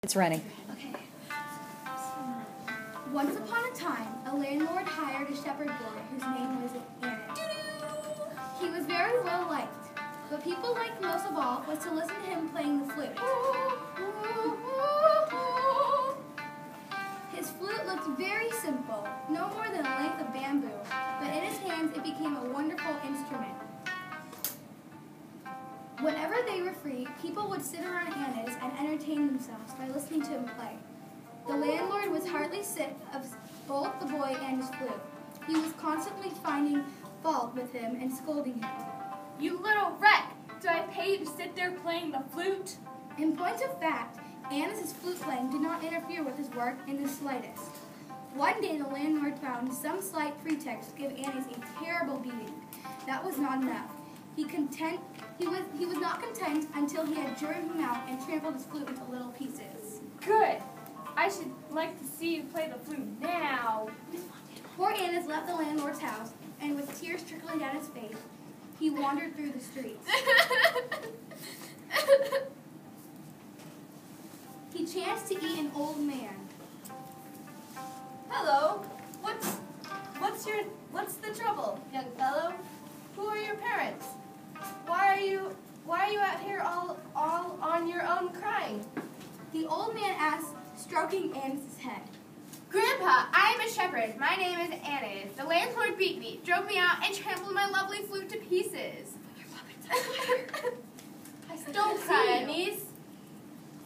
It's running. Okay. Once upon a time, a landlord hired a shepherd boy whose name was Annis. He was very well liked, but people liked most of all was to listen to him playing the flute. His flute looked very simple, no more than a length of bamboo, but in his hands it became a wonderful instrument. Whenever they were free, people would sit around Annis and entertain themselves by listening to him play. The landlord was heartily sick of both the boy and his flute. He was constantly finding fault with him and scolding him. You little wreck! Do I pay you to sit there playing the flute? In point of fact, Annis's flute playing did not interfere with his work in the slightest. One day the landlord found some slight pretext to give Annis a terrible beating. That was not enough. He was not content until he had driven him out and trampled his flute into little pieces. Good. I should like to see you play the flute now. Poor Annis left the landlord's house, and with tears trickling down his face, he wandered through the streets. He chanced to eat an old man. Hello. What's the trouble, young fellow? Who are your parents? Why are you out here all on your own crying? The old man asked, stroking Annis's head. Grandpa, I am a shepherd. My name is Annis. The landlord beat me, drove me out, and trampled my lovely flute to pieces. Don't cry, Annis.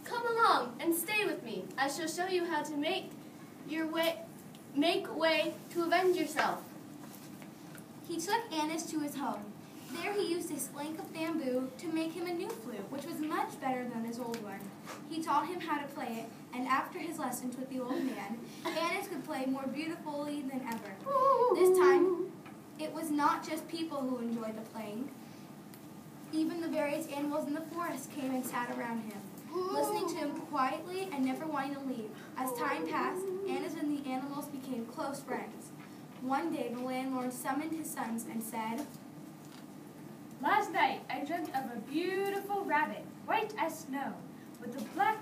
Come along and stay with me. I shall show you how to make way to avenge yourself. He took Annis to his home. There he used his plank of bamboo to make him a new flute, which was much better than his old one. He taught him how to play it, and after his lessons with the old man, Annis could play more beautifully than ever. This time, it was not just people who enjoyed the playing. Even the various animals in the forest came and sat around him, listening to him quietly and never wanting to leave. As time passed, Annis and the animals became close friends. One day, the landlord summoned his sons and said, Last night, I dreamt of a beautiful rabbit, white as snow, with a black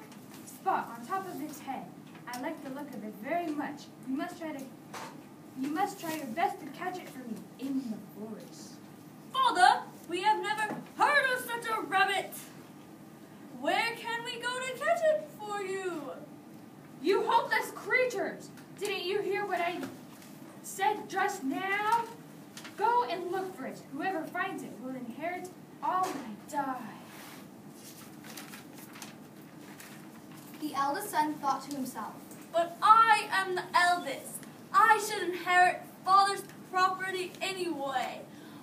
spot on top of its head. I like the look of it very much. You must try your best to catch it for me in the forest. Father, we have never heard of such a rabbit. Where can we go to catch it for you? You hopeless creatures! Didn't you hear what I said just now? Go and look for it. Whoever finds it will inherit all when I die. The eldest son thought to himself, But I am the eldest. I should inherit father's property anyway,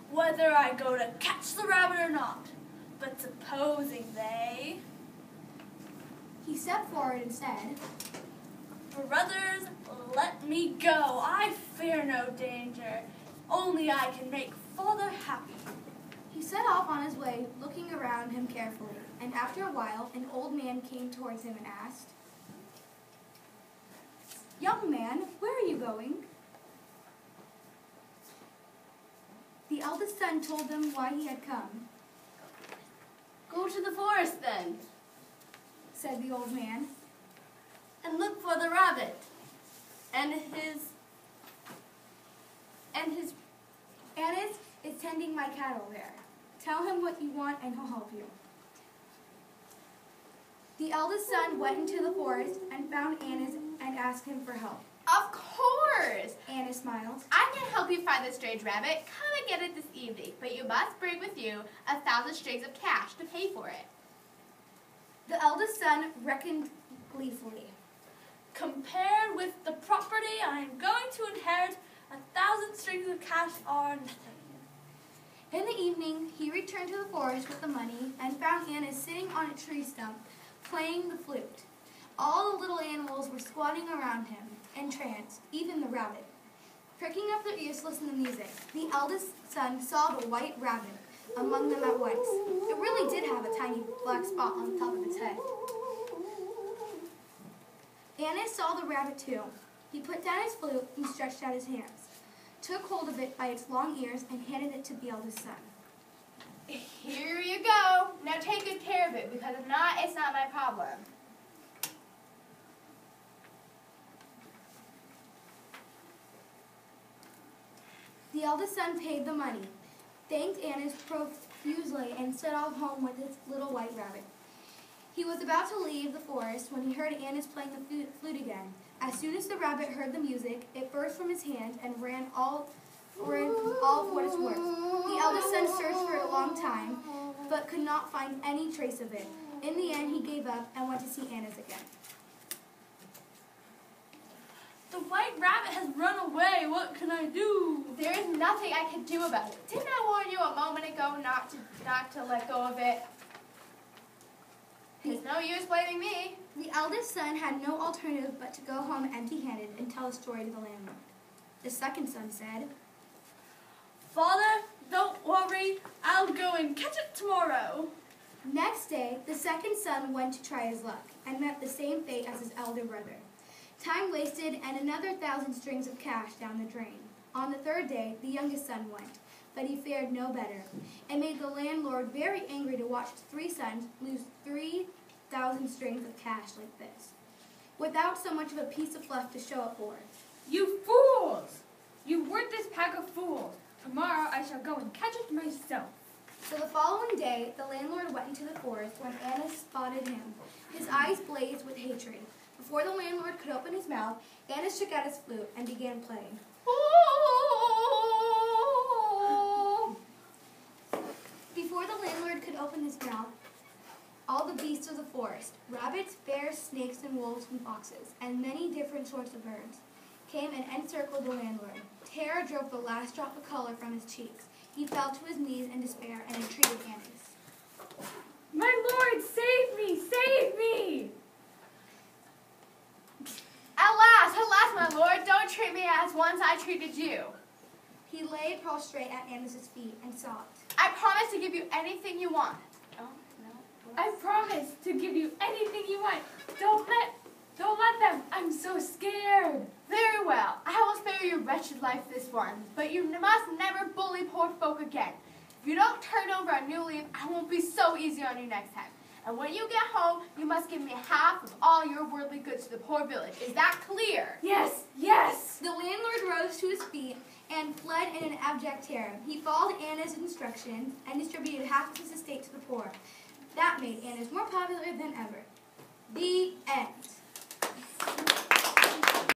whether I go to catch the rabbit or not. But supposing they... He stepped forward and said, Brothers, let me go. I fear no danger. Only I can make father happy. He set off on his way, looking around him carefully, and after a while, an old man came towards him and asked, Young man, where are you going? The eldest son told them why he had come. Go to the forest then, Said the old man. and look for the rabbit. Annis is tending my cattle there. Tell him what you want and he'll help you. The eldest son went into the forest and found Annis and asked him for help. Of course! Annis smiled. I can help you find the strange rabbit. Come and get it this evening, but you must bring with you 1,000 strings of cash to pay for it. The eldest son reckoned gleefully. Compared with the property I am going to inherit, 1,000 strings of cash are nothing. In the evening, he returned to the forest with the money and found Annis sitting on a tree stump, playing the flute. All the little animals were squatting around him, entranced, even the rabbit. Pricking up their ears to listen to music, the eldest son saw the white rabbit among them at once. It really did have a tiny black spot on the top of its head. Annis saw the rabbit too. He put down his flute and stretched out his hands, took hold of it by its long ears, and handed it to the eldest son. Here you go. Now take good care of it, because if not, it's not my problem. The eldest son paid the money, thanked Annis profusely, and set off home with his little white rabbit. He was about to leave the forest when he heard Annis playing the flute again. As soon as the rabbit heard the music, it burst from his hand and ran all for what it's worth. The eldest son searched for it a long time, but could not find any trace of it. In the end, he gave up and went to see Annis again. The white rabbit has run away. What can I do? There is nothing I can do about it. Didn't I warn you a moment ago not to let go of it? There's no use blaming me. The eldest son had no alternative but to go home empty-handed and tell the story to the landlord. The second son said, Father, don't worry. I'll go and catch it tomorrow. Next day, the second son went to try his luck and met the same fate as his elder brother. Time wasted and another 1,000 strings of cash down the drain. On the third day, the youngest son went, but he fared no better. It made the landlord very angry to watch his 3 sons lose 3,000 strings of cash like this, without so much of a piece of fluff to show it for. You fools! You worthless pack of fools! Tomorrow I shall go and catch it myself. So the following day, the landlord went into the forest when Annis spotted him. His eyes blazed with hatred. Before the landlord could open his mouth, Annis took out his flute and began playing. Before the landlord could open his mouth, all the beasts of the forest, rabbits, bears, snakes, and wolves and foxes, and many different sorts of birds, came and encircled the landlord. Terror drove the last drop of color from his cheeks. He fell to his knees in despair and entreated Annis. My lord, save me! Save me! Alas, my lord, don't treat me as once I treated you. He lay prostrate at Annis's feet and sobbed. I promise to give you anything you want. Oh, no. I promise to give you anything you want. Don't let them. I'm so scared. Very well. I will spare your wretched life this one, but you must never bully poor folk again. If you don't turn over a new leaf, I won't be so easy on you next time. And when you get home, you must give me half of all your worldly goods to the poor village. Is that clear? Yes, yes. The landlord rose to his feet and fled in an abject terror. He followed Anna's instructions and distributed half of his estate to the poor. That made Annis more popular than ever. The end.